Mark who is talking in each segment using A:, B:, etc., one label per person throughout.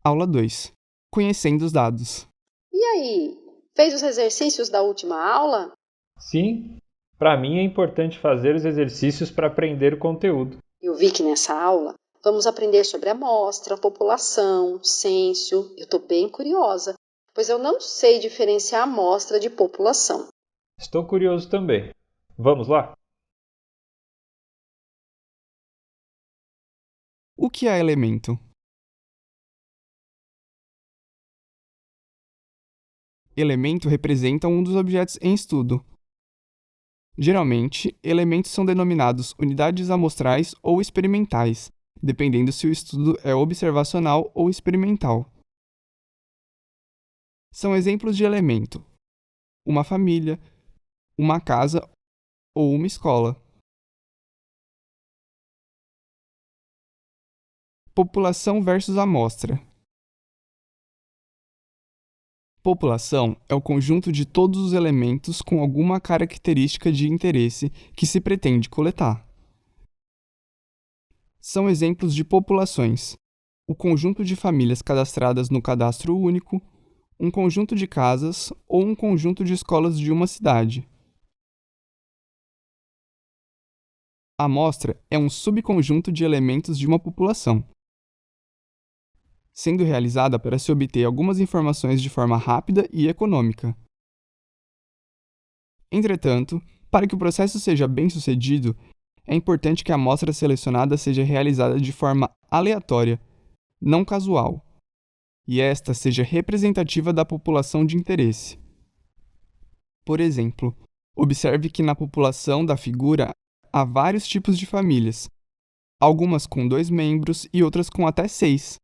A: Aula 2. Conhecendo os dados.
B: E aí, fez os exercícios da última aula?
C: Sim, para mim é importante fazer os exercícios para aprender o conteúdo.
B: Eu vi que nessa aula vamos aprender sobre amostra, população, censo. Eu estou bem curiosa, pois eu não sei diferenciar amostra de população.
C: Estou curioso também. Vamos lá?
A: O que é elemento? Elemento representa um dos objetos em estudo. Geralmente, elementos são denominados unidades amostrais ou experimentais, dependendo se o estudo é observacional ou experimental. São exemplos de elemento: uma família, uma casa ou uma escola. População versus amostra. População é o conjunto de todos os elementos com alguma característica de interesse que se pretende coletar. São exemplos de populações: o conjunto de famílias cadastradas no cadastro único, um conjunto de casas ou um conjunto de escolas de uma cidade. A amostra é um subconjunto de elementos de uma população, sendo realizada para se obter algumas informações de forma rápida e econômica. Entretanto, para que o processo seja bem-sucedido, é importante que a amostra selecionada seja realizada de forma aleatória, não casual, e esta seja representativa da população de interesse. Por exemplo, observe que na população da figura há vários tipos de famílias, algumas com 2 membros e outras com até 6.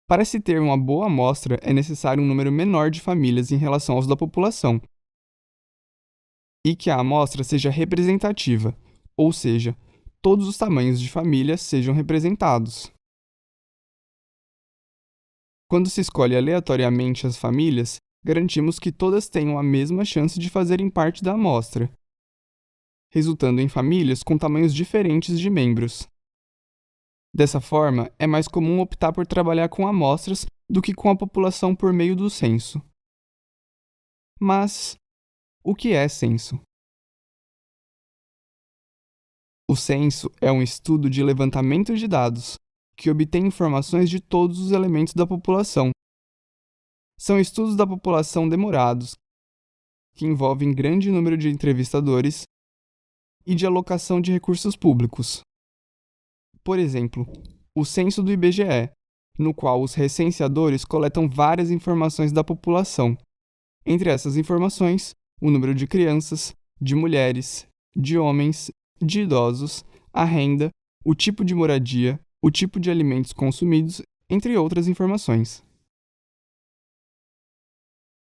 A: Para se ter uma boa amostra, é necessário um número menor de famílias em relação aos da população, e que a amostra seja representativa, ou seja, todos os tamanhos de famílias sejam representados. Quando se escolhe aleatoriamente as famílias, garantimos que todas tenham a mesma chance de fazerem parte da amostra, resultando em famílias com tamanhos diferentes de membros. Dessa forma, é mais comum optar por trabalhar com amostras do que com a população por meio do censo. Mas, o que é censo? O censo é um estudo de levantamento de dados, que obtém informações de todos os elementos da população. São estudos da população demorados, que envolvem grande número de entrevistadores e de alocação de recursos públicos. Por exemplo, o censo do IBGE, no qual os recenseadores coletam várias informações da população. Entre essas informações, o número de crianças, de mulheres, de homens, de idosos, a renda, o tipo de moradia, o tipo de alimentos consumidos, entre outras informações.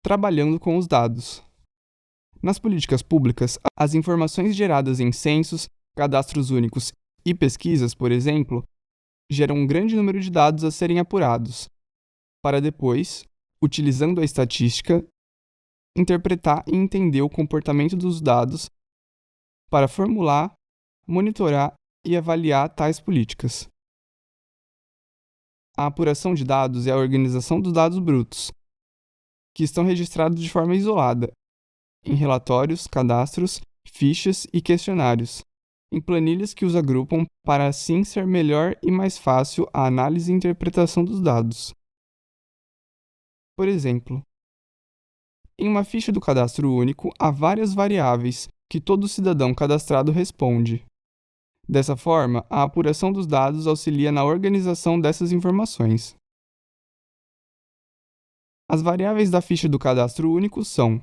A: Trabalhando com os dados. Nas políticas públicas, as informações geradas em censos, cadastros únicos e pesquisas, por exemplo, geram um grande número de dados a serem apurados, para depois, utilizando a estatística, interpretar e entender o comportamento dos dados para formular, monitorar e avaliar tais políticas. A apuração de dados é a organização dos dados brutos, que estão registrados de forma isolada, em relatórios, cadastros, fichas e questionários, em planilhas que os agrupam para assim ser melhor e mais fácil a análise e interpretação dos dados. Por exemplo, em uma ficha do cadastro único há várias variáveis que todo cidadão cadastrado responde. Dessa forma, a apuração dos dados auxilia na organização dessas informações. As variáveis da ficha do cadastro único são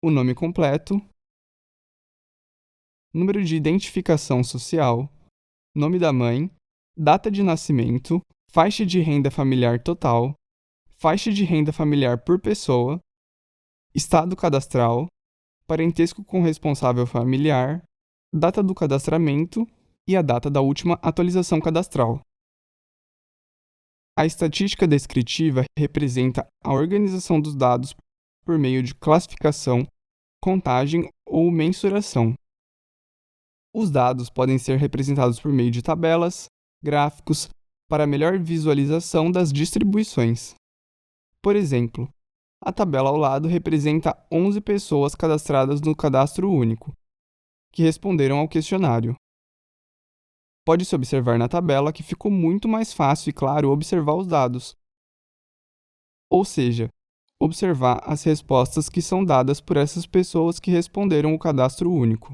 A: o nome completo, número de identificação social, nome da mãe, data de nascimento, faixa de renda familiar total, faixa de renda familiar por pessoa, estado cadastral, parentesco com responsável familiar, data do cadastramento e a data da última atualização cadastral. A estatística descritiva representa a organização dos dados por meio de classificação, contagem ou mensuração. Os dados podem ser representados por meio de tabelas, gráficos, para melhor visualização das distribuições. Por exemplo, a tabela ao lado representa 11 pessoas cadastradas no Cadastro Único, que responderam ao questionário. Pode-se observar na tabela que ficou muito mais fácil e claro observar os dados, ou seja, observar as respostas que são dadas por essas pessoas que responderam o Cadastro Único.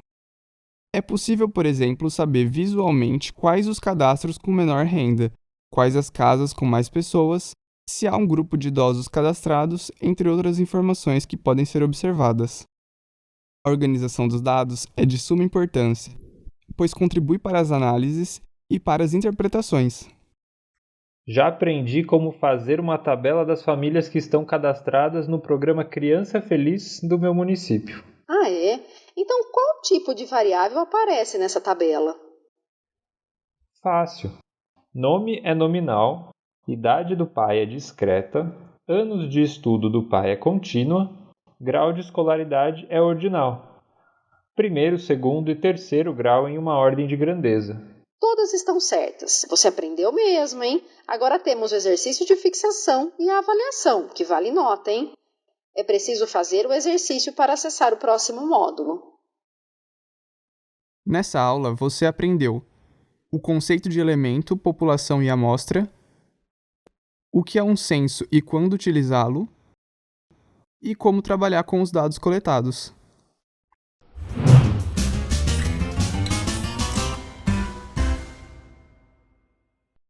A: É possível, por exemplo, saber visualmente quais os cadastros com menor renda, quais as casas com mais pessoas, se há um grupo de idosos cadastrados, entre outras informações que podem ser observadas. A organização dos dados é de suma importância, pois contribui para as análises e para as interpretações.
C: Já aprendi como fazer uma tabela das famílias que estão cadastradas no programa Criança Feliz do meu município.
B: Ah, é? Então qual tipo de variável aparece nessa tabela?
C: Fácil. Nome é nominal, idade do pai é discreta, anos de estudo do pai é contínua, grau de escolaridade é ordinal. Primeiro, segundo e terceiro grau em uma ordem de grandeza.
B: Todas estão certas. Você aprendeu mesmo, hein? Agora temos o exercício de fixação e a avaliação, que vale nota, hein? É preciso fazer o exercício para acessar o próximo módulo.
A: Nessa aula, você aprendeu o conceito de elemento, população e amostra, o que é um censo e quando utilizá-lo, e como trabalhar com os dados coletados.